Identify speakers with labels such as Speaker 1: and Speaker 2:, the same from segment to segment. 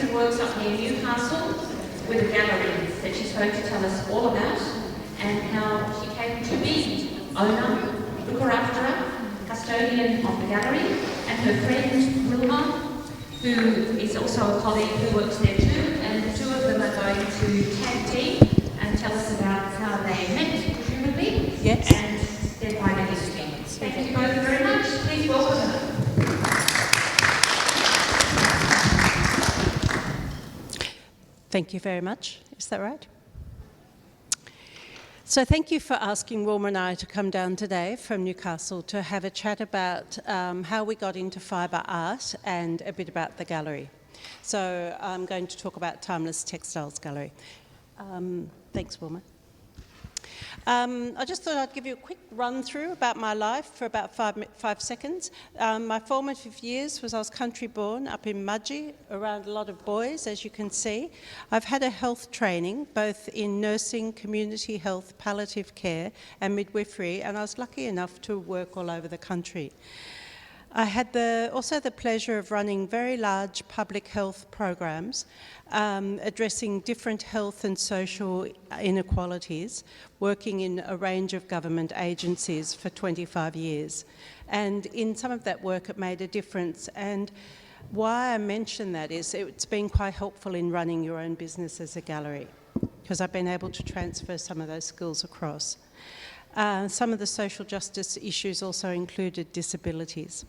Speaker 1: and works up near Newcastle with a gallery that she's going to tell us all about and how she came to be owner, looker after her, custodian of the gallery, and her friend Wilma, who is also a colleague who works there too, and the two of them are going to tag team and tell us about how they met, presumably,
Speaker 2: yes,
Speaker 1: and their wider history. Thank you both very much. Please welcome her.
Speaker 2: Thank you very much. Is that right? So thank you for asking Wilma and I to come down today from Newcastle to have a chat about how we got into fibre art and a bit about the gallery. So I'm going to talk about Timeless Textiles Gallery. Thanks, Wilma. I just thought I'd give you a quick run through about my life for about 5 seconds. My formative years was I was country born up in Mudgee, around a lot of boys, as you can see. I've had a health training, both in nursing, community health, palliative care and midwifery, and I was lucky enough to work all over the country. I had also the pleasure of running very large public health programs, addressing different health and social inequalities, working in a range of government agencies for 25 years. And in some of that work, it made a difference. And why I mention that is it's been quite helpful in running your own business as a gallery, because I've been able to transfer some of those skills across. Some of the social justice issues also included disabilities.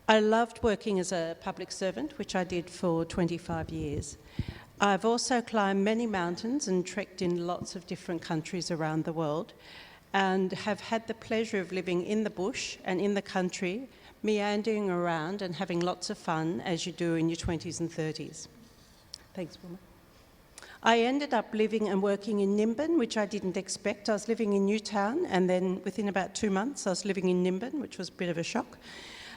Speaker 2: I loved working as a public servant, which I did for 25 years. I've also climbed many mountains and trekked in lots of different countries around the world, and have had the pleasure of living in the bush and in the country, meandering around and having lots of fun, as you do in your 20s and 30s. Thanks, Wilma. I ended up living and working in Nimbin, which I didn't expect. I was living in Newtown, and then within about 2 months I was living in Nimbin, which was a bit of a shock.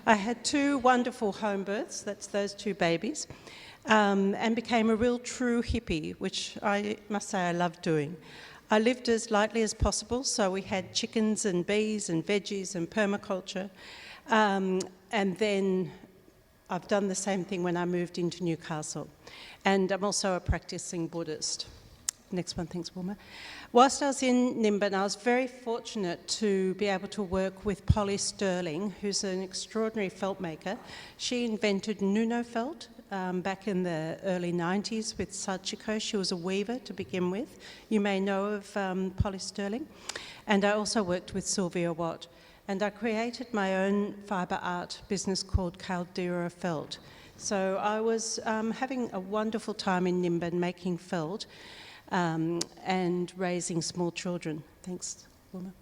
Speaker 2: I had 2 wonderful home births, that's those 2 babies, and became a real true hippie, which I must say I loved doing. I lived as lightly as possible, so we had chickens and bees and veggies and permaculture, and then I've done the same thing when I moved into Newcastle. And I'm also a practicing Buddhist. Next one, thanks, Wilma. Whilst I was in Nimbin, I was very fortunate to be able to work with Polly Sterling, who's an extraordinary felt maker. She invented Nuno felt back in the early 90s with Sachiko. She was a weaver to begin with. You may know of Polly Sterling. And I also worked with Sylvia Watt. And I created my own fibre art business called Caldera Felt. So I was having a wonderful time in Nimbin making felt and raising small children. Thanks, Wilma.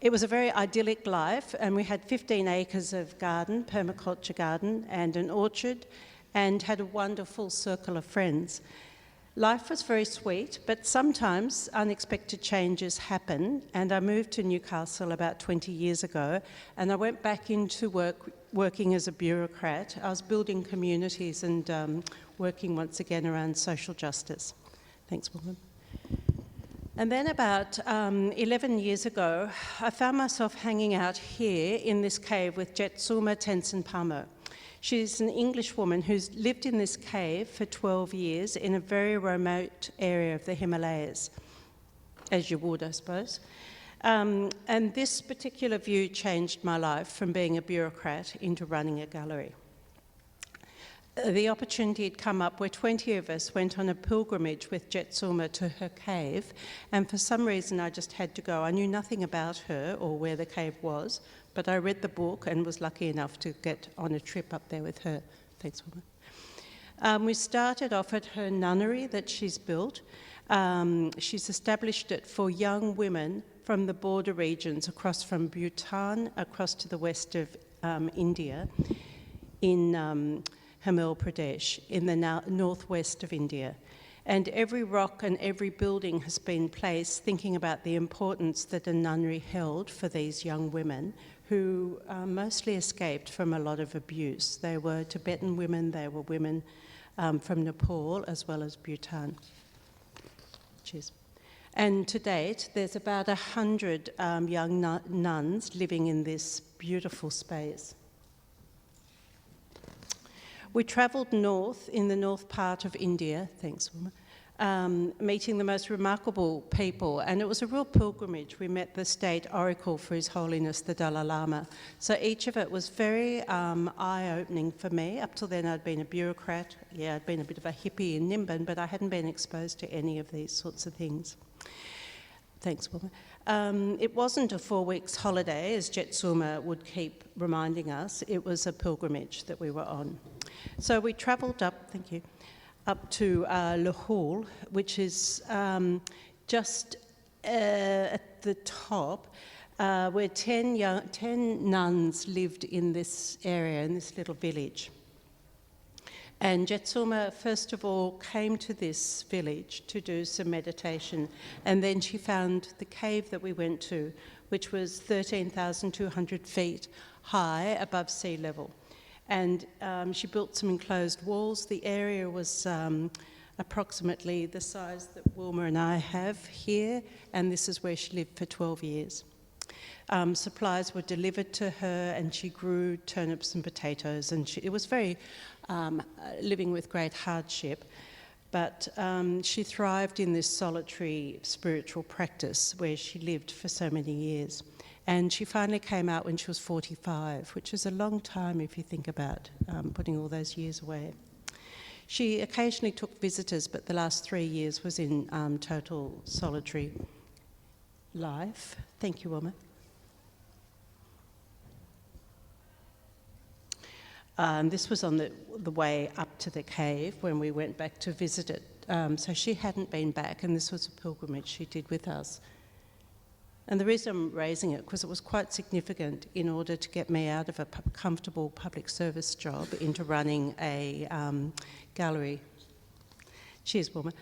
Speaker 2: It was a very idyllic life, and we had 15 acres of garden, permaculture garden, and an orchard, and had a wonderful circle of friends. Life was very sweet, but sometimes unexpected changes happen, and I moved to Newcastle about 20 years ago, and I went back into working as a bureaucrat. I was building communities and working once again around social justice. Thanks, Wilma. And then about 11 years ago, I found myself hanging out here in this cave with Jetsuma Tenzin Pamo. She's an English woman who's lived in this cave for 12 years in a very remote area of the Himalayas, as you would, I suppose. And this particular view changed my life from being a bureaucrat into running a gallery. The opportunity had come up where 20 of us went on a pilgrimage with Jetsuma to her cave, and for some reason I just had to go. I knew nothing about her or where the cave was, but I read the book and was lucky enough to get on a trip up there with her. Thanks, Wilma. We started off at her nunnery that she's built. She's established it for young women from the border regions across from Bhutan, across to the west of India, in Himachal Pradesh, in the northwest of India. And every rock and every building has been placed thinking about the importance that a nunnery held for these young women who mostly escaped from a lot of abuse. They were Tibetan women, they were women from Nepal as well as Bhutan. Cheers. And to date, there's about 100 young nuns living in this beautiful space. We travelled north in the north part of India, thanks Wilma, meeting the most remarkable people, and it was a real pilgrimage. We met the state oracle for His Holiness the Dalai Lama. So each of it was very eye-opening for me. Up till then I'd been a bureaucrat. Yeah, I'd been a bit of a hippie in Nimbin, but I hadn't been exposed to any of these sorts of things. Thanks, Wilma. It wasn't a 4 weeks holiday, as Jetsuma would keep reminding us. It was a pilgrimage that we were on. So we travelled up, thank you, up to Lahore, which is just at the top, where 10 nuns lived in this area, in this little village. And Jetsuma, first of all, came to this village to do some meditation, and then she found the cave that we went to, which was 13,200 feet high above sea level. And she built some enclosed walls. The area was approximately the size that Wilma and I have here, and this is where she lived for 12 years. Supplies were delivered to her, and she grew turnips and potatoes, and it was very living with great hardship, but she thrived in this solitary spiritual practice where she lived for so many years. And she finally came out when she was 45, which is a long time if you think about putting all those years away. She occasionally took visitors, but the last 3 years was in total solitary life. Thank you, Wilma. This was on the way up to the cave when we went back to visit it. So she hadn't been back, and this was a pilgrimage she did with us. And the reason I'm raising it, because it was quite significant in order to get me out of a comfortable public service job into running a gallery. Cheers, Wilma.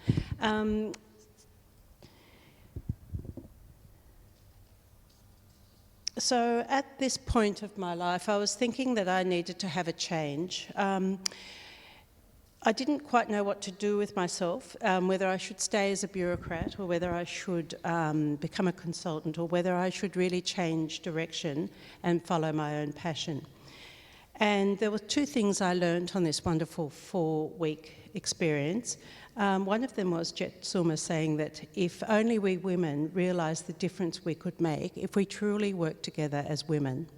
Speaker 2: So at this point of my life, I was thinking that I needed to have a change. I didn't quite know what to do with myself, whether I should stay as a bureaucrat or whether I should become a consultant or whether I should really change direction and follow my own passion. And there were two things I learned on this wonderful 4-week experience. One of them was Jetsuma saying that if only we women realised the difference we could make if we truly worked together as women.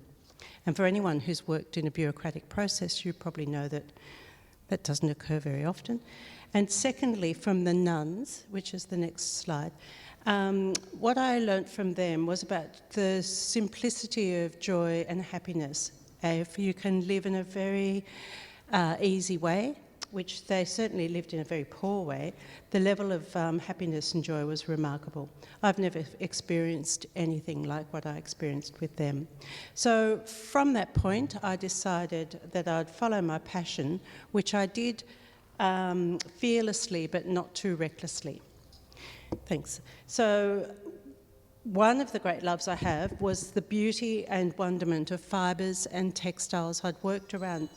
Speaker 2: And for anyone who's worked in a bureaucratic process, you probably know that that doesn't occur very often. And secondly, from the nuns, which is the next slide, what I learnt from them was about the simplicity of joy and happiness. If you can live in a very easy way, which they certainly lived in a very poor way, the level of happiness and joy was remarkable. I've never experienced anything like what I experienced with them. So from that point, I decided that I'd follow my passion, which I did fearlessly but not too recklessly. Thanks. So one of the great loves I have was the beauty and wonderment of fibres and textiles. I'd worked around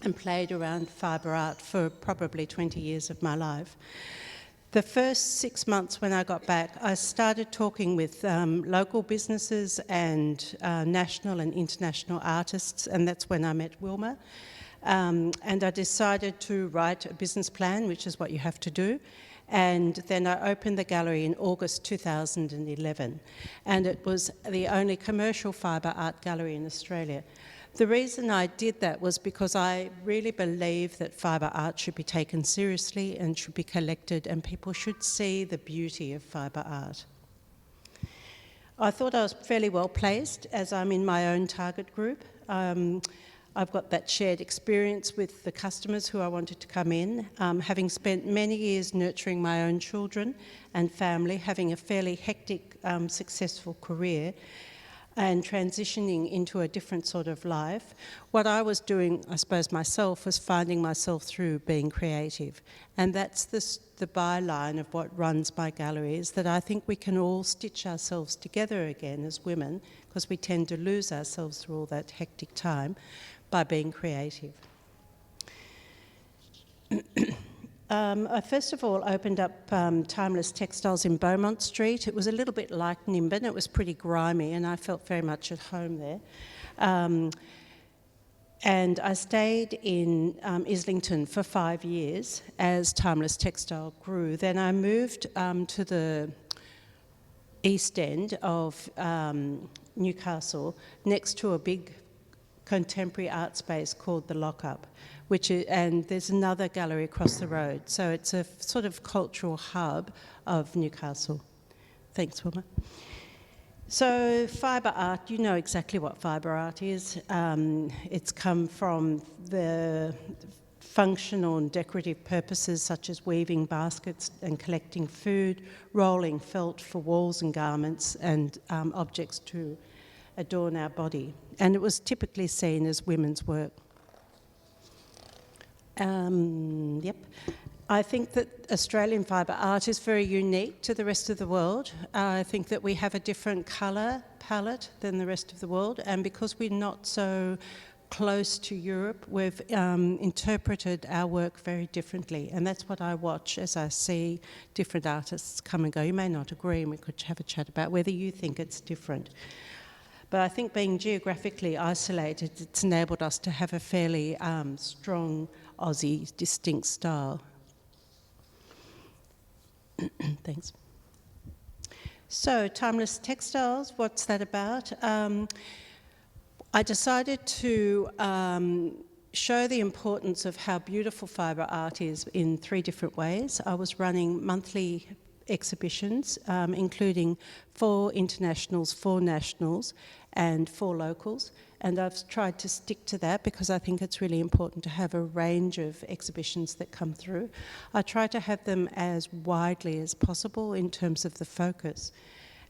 Speaker 2: and played around fibre art for probably 20 years of my life. The first 6 months when I got back, I started talking with local businesses and national and international artists, and that's when I met Wilma. And I decided to write a business plan, which is what you have to do. And then I opened the gallery in August 2011. And it was the only commercial fibre art gallery in Australia. The reason I did that was because I really believe that fibre art should be taken seriously and should be collected, and people should see the beauty of fibre art. I thought I was fairly well placed as I'm in my own target group. I've got that shared experience with the customers who I wanted to come in, having spent many years nurturing my own children and family, having a fairly hectic, successful career, and transitioning into a different sort of life. What I was doing, I suppose, myself, was finding myself through being creative. And that's the byline of what runs my gallery, is that I think we can all stitch ourselves together again as women, because we tend to lose ourselves through all that hectic time, by being creative. I first of all opened up Timeless Textiles in Beaumont Street. It was a little bit like Nimbin. It was pretty grimy, and I felt very much at home there. And I stayed in Islington for 5 years as Timeless Textile grew. Then I moved to the east end of Newcastle, next to a big contemporary art space called the Lockup, and there's another gallery across the road. So it's a sort of cultural hub of Newcastle. Thanks, Wilma. So fibre art, you know exactly what fibre art is. It's come from the functional and decorative purposes such as weaving baskets and collecting food, rolling felt for walls and garments and objects to adorn our body. And it was typically seen as women's work. Yep. I think that Australian fibre art is very unique to the rest of the world. I think that we have a different colour palette than the rest of the world, and because we're not so close to Europe, we've interpreted our work very differently, and that's what I watch as I see different artists come and go. You may not agree, and we could have a chat about whether you think it's different. But I think being geographically isolated, it's enabled us to have a fairly strong Aussie distinct style. Thanks. So, Timeless Textiles, what's that about? I decided to show the importance of how beautiful fibre art is in 3 different ways. I was running monthly exhibitions, including 4 internationals, 4 nationals, and 4 locals. And I've tried to stick to that because I think it's really important to have a range of exhibitions that come through. I try to have them as widely as possible in terms of the focus.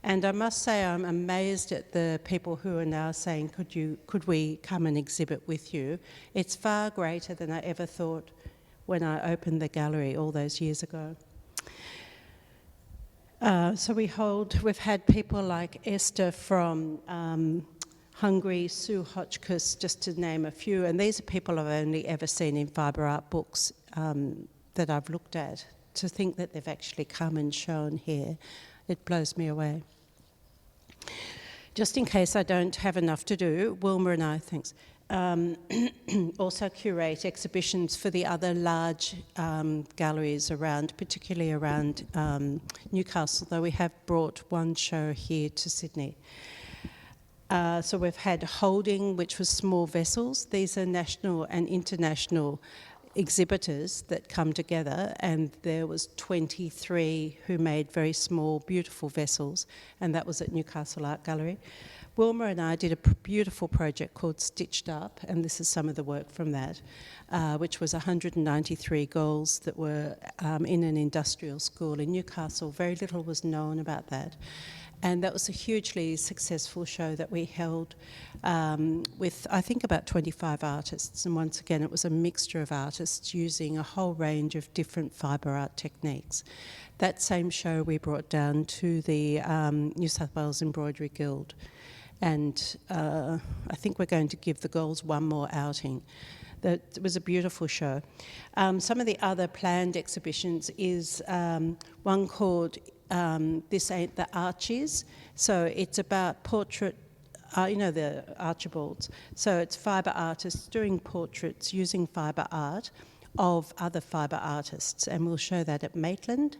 Speaker 2: And I must say I'm amazed at the people who are now saying, could we come and exhibit with you? It's far greater than I ever thought when I opened the gallery all those years ago. So we've had people like Esther from Hungary, Sue Hotchkiss, just to name a few, and these are people I've only ever seen in fibre art books that I've looked at. To think that they've actually come and shown here, it blows me away. Just in case I don't have enough to do, Wilma and I, also curate exhibitions for the other large galleries around, particularly around Newcastle, though we have brought one show here to Sydney. So we've had Holding, which was small vessels. These are national and international exhibitors that come together, and there was 23 who made very small, beautiful vessels, and that was at Newcastle Art Gallery. Wilma and I did a beautiful project called Stitched Up, and this is some of the work from that, which was 193 girls that were in an industrial school in Newcastle. Very little was known about that. And that was a hugely successful show that we held with, I think, about 25 artists. And once again, it was a mixture of artists using a whole range of different fibre art techniques. That same show we brought down to the New South Wales Embroidery Guild. And I think we're going to give the girls one more outing. That was a beautiful show. Some of the other planned exhibitions is one called This Ain't the Archies. So it's about portrait, the Archibalds. So it's fibre artists doing portraits using fibre art of other fibre artists. And we'll show that at Maitland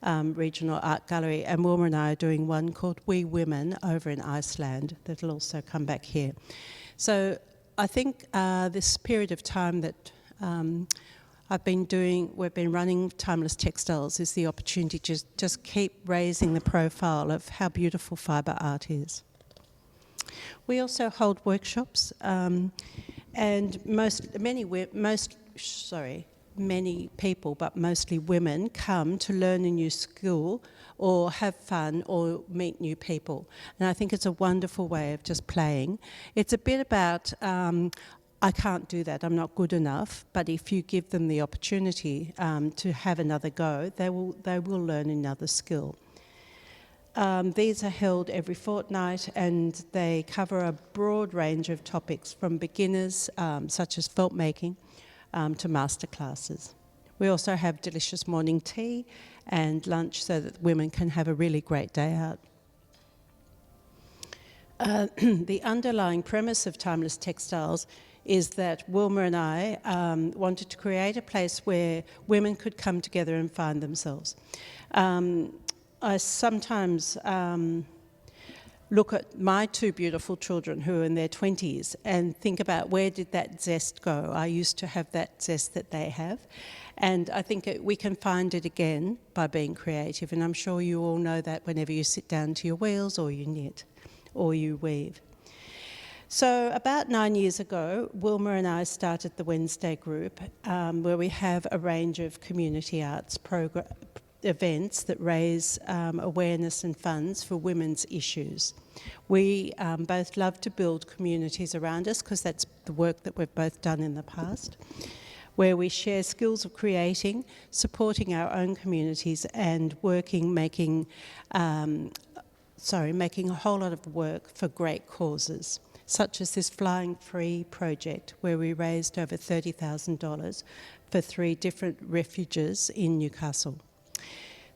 Speaker 2: Regional Art Gallery. And Wilma and I are doing one called We Women over in Iceland that'll also come back here. So I think this period of time that we've been running Timeless Textiles is the opportunity to just keep raising the profile of how beautiful fibre art is. We also hold workshops, and many people, but mostly women, come to learn a new skill or have fun or meet new people. And I think it's a wonderful way of just playing. It's a bit about I can't do that, I'm not good enough, but if you give them the opportunity to have another go, they will learn another skill. These are held every fortnight, and they cover a broad range of topics from beginners, such as felt making, to masterclasses. We also have delicious morning tea and lunch so that women can have a really great day out. The underlying premise of Timeless Textiles is that Wilma and I wanted to create a place where women could come together and find themselves. I sometimes look at my two beautiful children who are in their 20s and think about where did that zest go. I used to have that zest that they have, and I think we can find it again by being creative, and I'm sure you all know that whenever you sit down to your wheels or you knit or you weave. So about 9 years ago, Wilma and I started the Wednesday group, where we have a range of community arts events that raise awareness and funds for women's issues. We both love to build communities around us because that's the work that we've both done in the past, where we share skills of creating, supporting our own communities and making a whole lot of work for great causes, such as this Flying Free project, where we raised over $30,000 for 3 different refuges in Newcastle.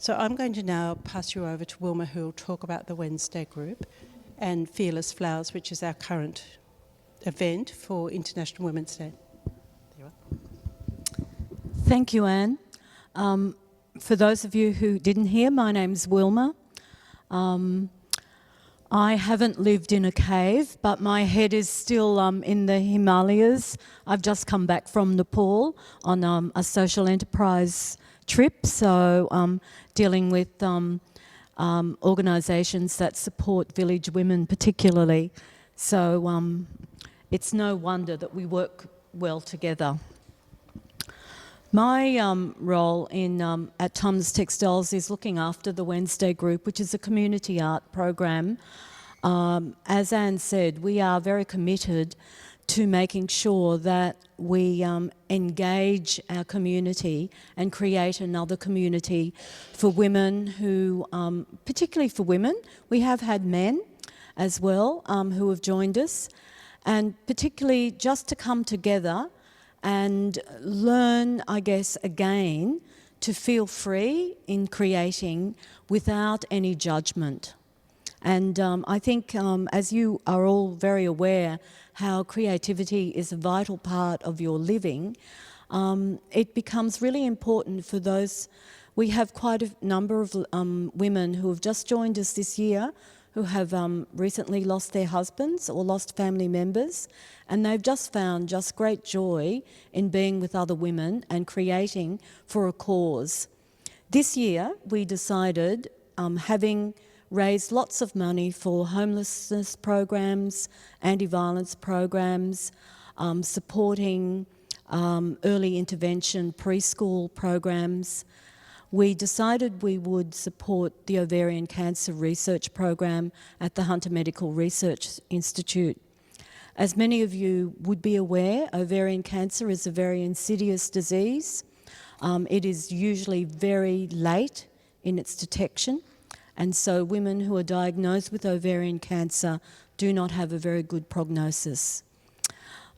Speaker 2: So I'm going to now pass you over to Wilma, who will talk about the Wednesday group and Fearless Flowers, which is our current event for International Women's Day. There you are.
Speaker 3: Thank you, Anne. For those of you who didn't hear, my name's Wilma. I haven't lived in a cave, but my head is still in the Himalayas. I've just come back from Nepal on a social enterprise trip, so dealing with organisations that support village women particularly. So it's no wonder that we work well together. My role at Timeless Textiles is looking after the Wednesday group, which is a community art program. As Anne said, we are very committed to making sure that we engage our community and create another community for women who, particularly for women, we have had men as well who have joined us, and particularly just to come together and learn, I guess, again, to feel free in creating without any judgment. And I think, as you are all very aware, how creativity is a vital part of your living, it becomes really important for those. We have quite a number of women who have just joined us this year who have recently lost their husbands or lost family members, and they've just found just great joy in being with other women and creating for a cause. This year we decided, having raised lots of money for homelessness programs, anti-violence programs, supporting early intervention preschool programs, we decided we would support the ovarian cancer research program at the Hunter Medical Research Institute. As many of you would be aware, ovarian cancer is a very insidious disease. It is usually very late in its detection, and so women who are diagnosed with ovarian cancer do not have a very good prognosis.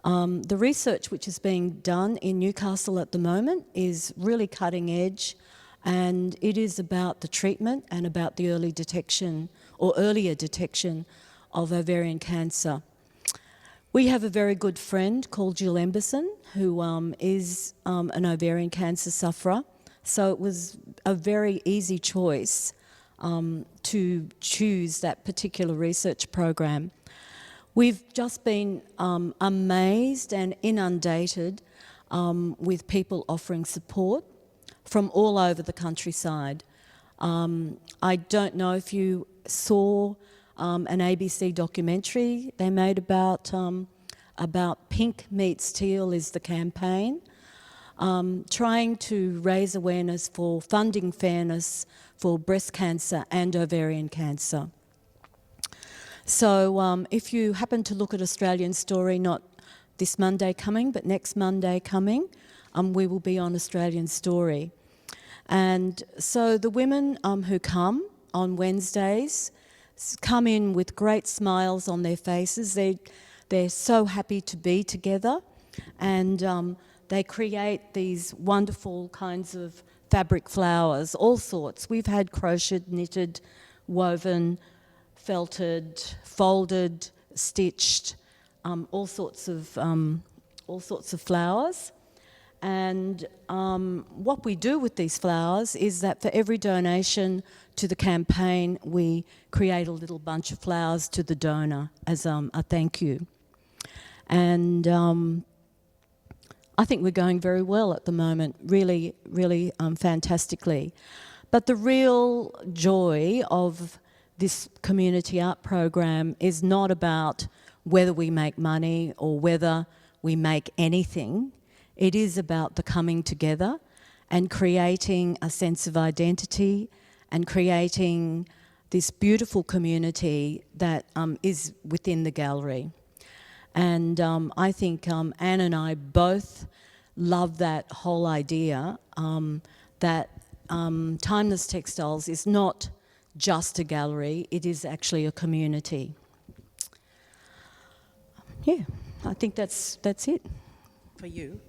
Speaker 3: The research which is being done in Newcastle at the moment is really cutting edge, and it is about the treatment and about the early detection or earlier detection of ovarian cancer. We have a very good friend called Jill Emberson who is an ovarian cancer sufferer, so it was a very easy choice to choose that particular research program. We've just been amazed and inundated with people offering support from all over the countryside. I don't know if you saw an ABC documentary they made about Pink Meets Teal is the campaign, trying to raise awareness for funding fairness for breast cancer and ovarian cancer. So if you happen to look at Australian Story, not this Monday coming, but next Monday coming, we will be on Australian Story. And so the women who come on Wednesdays come in with great smiles on their faces. They're so happy to be together, and they create these wonderful kinds of fabric flowers, all sorts. We've had crocheted, knitted, woven, felted, folded, stitched, all sorts of all sorts of flowers. And what we do with these flowers is that for every donation to the campaign, we create a little bunch of flowers to the donor as a thank you. And I think we're going very well at the moment, really, really fantastically. But the real joy of this community art program is not about whether we make money or whether we make anything. It is about the coming together and creating a sense of identity and creating this beautiful community that is within the gallery. And I think Anne and I both love that whole idea that Timeless Textiles is not just a gallery, it is actually a community. Yeah, I think that's it.
Speaker 2: For you.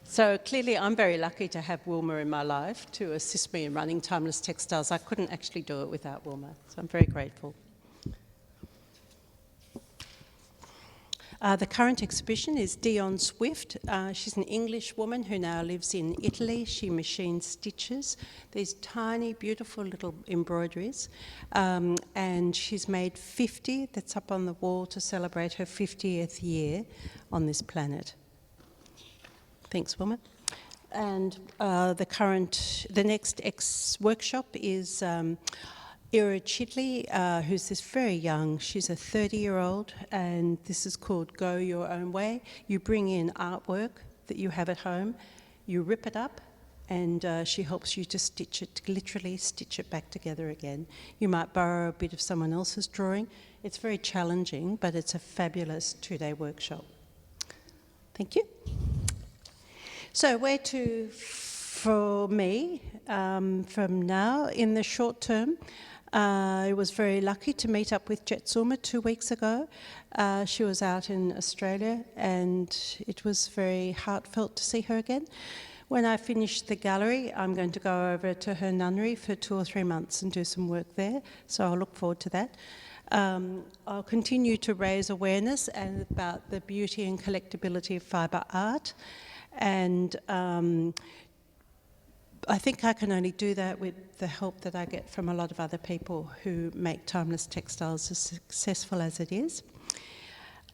Speaker 2: So clearly I'm very lucky to have Wilma in my life to assist me in running Timeless Textiles. I couldn't actually do it without Wilma, so I'm very grateful. The current exhibition is Dion Swift. She's an English woman who now lives in Italy. She machines stitches, these tiny, beautiful little embroideries. And she's made 50, that's up on the wall to celebrate her 50th year on this planet. Thanks, Wilma. And the next workshop is Ira Chidley, who's this very young, she's a 30-year-old, and this is called Go Your Own Way. You bring in artwork that you have at home, you rip it up, and she helps you to stitch it, literally stitch it back together again. You might borrow a bit of someone else's drawing. It's very challenging, but it's a fabulous 2-day workshop. Thank you. So where to for me from now in the short term? I was very lucky to meet up with Jetsuma 2 weeks ago. She was out in Australia and it was very heartfelt to see her again. When I finish the gallery, I'm going to go over to her nunnery for 2 or 3 months and do some work there, so I'll look forward to that. I'll continue to raise awareness and about the beauty and collectability of fibre art, and I think I can only do that with the help that I get from a lot of other people who make Timeless Textiles as successful as it is.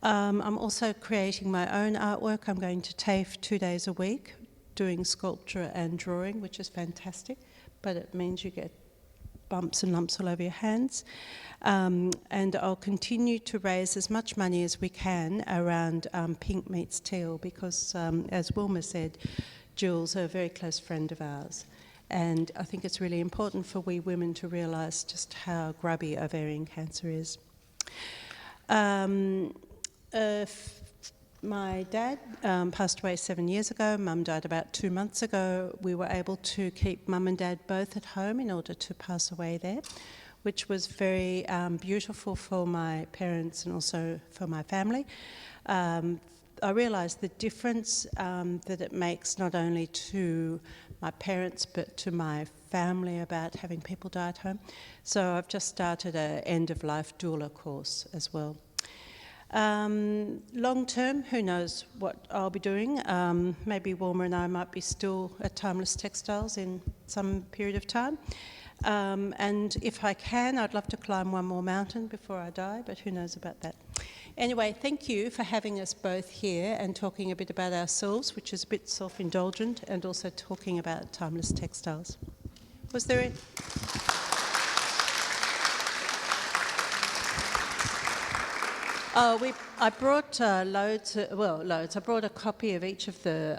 Speaker 2: I'm also creating my own artwork. I'm going to TAFE 2 days a week, doing sculpture and drawing, which is fantastic, but it means you get bumps and lumps all over your hands. And I'll continue to raise as much money as we can around Pink Meets Teal, because, as Wilma said, Jules, a very close friend of ours, and I think it's really important for we women to realise just how grubby ovarian cancer is. My dad passed away 7 years ago. Mum died about 2 months ago. We were able to keep Mum and Dad both at home in order to pass away there, which was very beautiful for my parents and also for my family. I realised the difference that it makes not only to my parents but to my family about having people die at home. So I've just started an end-of-life doula course as well. Long term, who knows what I'll be doing. Maybe Wilma and I might be still at Timeless Textiles in some period of time. And if I can, I'd love to climb one more mountain before I die, but who knows about that. Anyway, thank you for having us both here and talking a bit about ourselves, which is a bit self-indulgent, and also talking about Timeless Textiles. Was there I brought loads. I brought a copy of each of the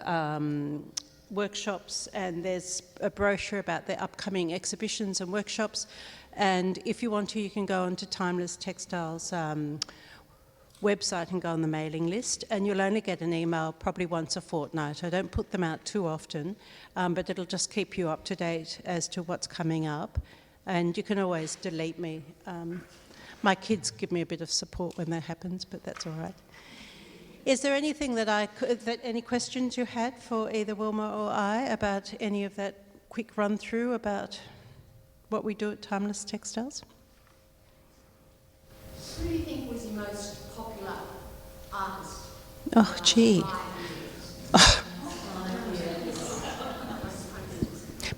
Speaker 2: workshops, and there's a brochure about the upcoming exhibitions and workshops. And if you want to, you can go onto Timeless Textiles website and go on the mailing list, and you'll only get an email probably once a fortnight. I don't put them out too often, but it'll just keep you up to date as to what's coming up. And you can always delete me. My kids give me a bit of support when that happens, but that's all right. Is there anything any questions you had for either Wilma or I about any of that quick run through about what we do at Timeless Textiles?
Speaker 4: Who do you think was your most popular artist
Speaker 2: Oh, gee.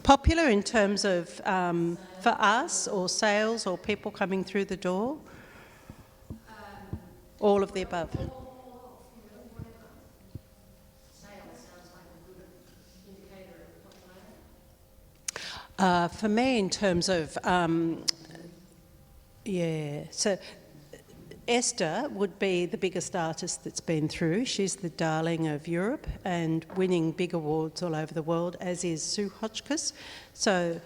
Speaker 2: Popular in terms of for us, or sales, or people coming through the door? All of the above. For me, in terms of, so Esther would be the biggest artist that's been through. She's the darling of Europe and winning big awards all over the world, as is Sue Hotchkiss. So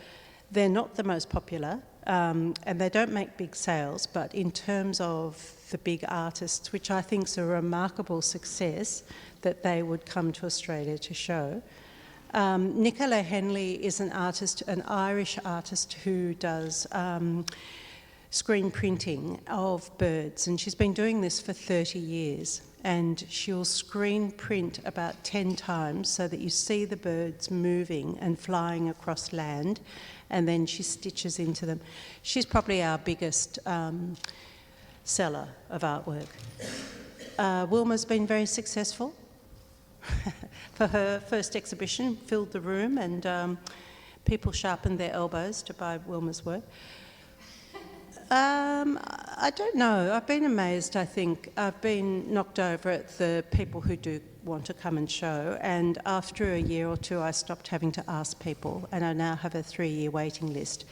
Speaker 2: they're not the most popular, and they don't make big sales, but in terms of the big artists, which I think is a remarkable success, that they would come to Australia to show. Nicola Henley is an artist, an Irish artist who does screen printing of birds, and she's been doing this for 30 years, and she'll screen print about 10 times so that you see the birds moving and flying across land, and then she stitches into them. She's probably our biggest seller of artwork. Wilma's been very successful. For her first exhibition, filled the room, and people sharpened their elbows to buy Wilma's work. I don't know. I've been amazed, I think. I've been knocked over at the people who do want to come and show, and after a year or two I stopped having to ask people, and I now have a 3-year waiting list.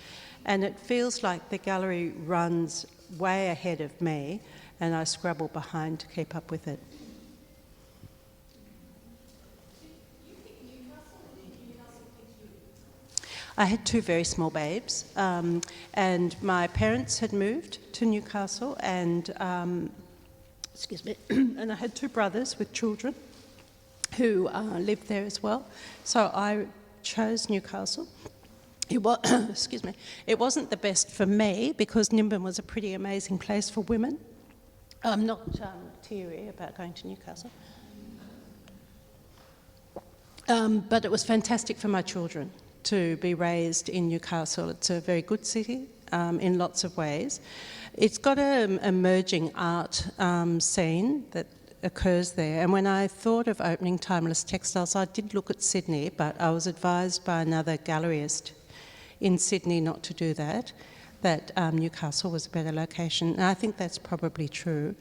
Speaker 2: And it feels like the gallery runs way ahead of me, and I scrabble behind to keep up with it. I had 2 very small babes, and my parents had moved to Newcastle, and and I had 2 brothers with children who lived there as well. So I chose Newcastle. It was, it wasn't the best for me because Nimbin was a pretty amazing place for women. I'm not teary about going to Newcastle. But it was fantastic for my children to be raised in Newcastle. It's a very good city in lots of ways. It's got an emerging art scene that occurs there, and when I thought of opening Timeless Textiles, I did look at Sydney, but I was advised by another galleryist in Sydney not to do that, that Newcastle was a better location, and I think that's probably true.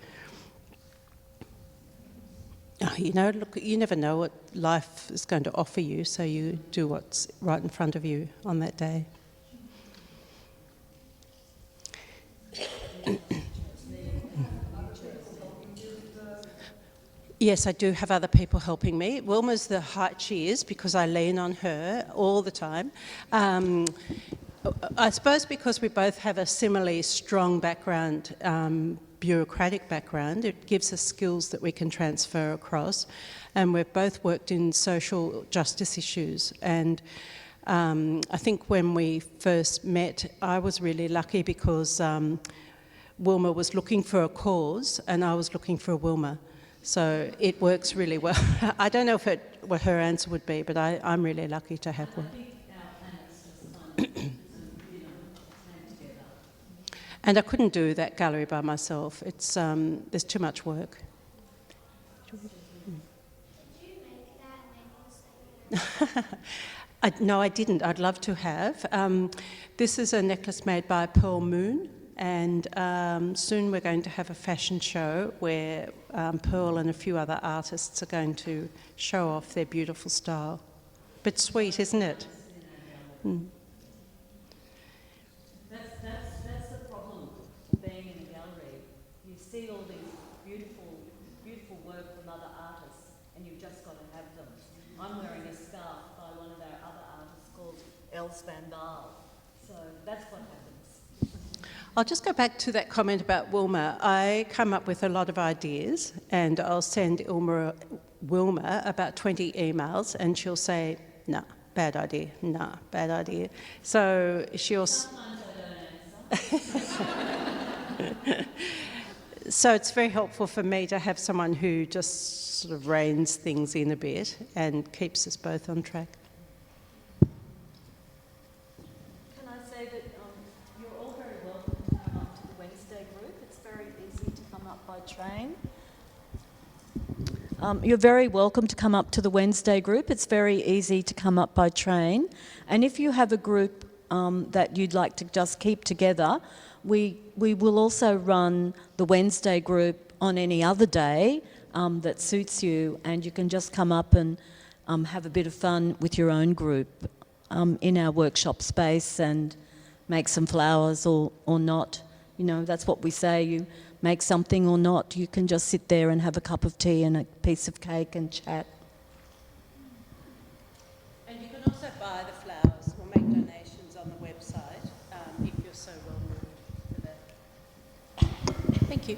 Speaker 2: You know, look, you never know what life is going to offer you, so you do what's right in front of you on that day. Yes, I do have other people helping me. Wilma's the height she is because I lean on her all the time. I suppose because we both have a similarly strong background, bureaucratic background, it gives us skills that we can transfer across, and we've both worked in social justice issues, and I think when we first met I was really lucky because Wilma was looking for a cause and I was looking for a Wilma, so it works really well. I don't know what her answer would be, but I'm really lucky to have one. And I couldn't do that gallery by myself. It's there's too much work.
Speaker 4: Did you make that necklace?
Speaker 2: No, I didn't. I'd love to have. This is a necklace made by Pearl Moon, and soon we're going to have a fashion show where Pearl and a few other artists are going to show off their beautiful style. But sweet, isn't it? Mm.
Speaker 3: That's the problem being in a gallery. You see all these beautiful work from other artists, and you've just got to have them. I'm wearing a scarf by one of our other artists called Els van Baal. So that's what happens.
Speaker 2: I'll just go back to that comment about Wilma. I come up with a lot of ideas, and I'll send Wilma about 20 emails, and she'll say, "Nah, bad idea. Nah, bad idea." So she'll. So it's very helpful for me to have someone who just sort of reins things in a bit and keeps us both on track.
Speaker 3: Can I say that you're all very welcome to come up to the Wednesday group. It's very easy to come up by train. You're very welcome to come up to the Wednesday group. It's very easy to come up by train. And if you have a group that you'd like to just keep together, we will also run the Wednesday group on any other day that suits you, and you can just come up and have a bit of fun with your own group in our workshop space and make some flowers or not. You know, that's what we say. You make something or not, you can just sit there and have a cup of tea and a piece of cake and chat.
Speaker 2: And you can also buy the flowers or make donations on the website if you're so well moved for that. Thank you.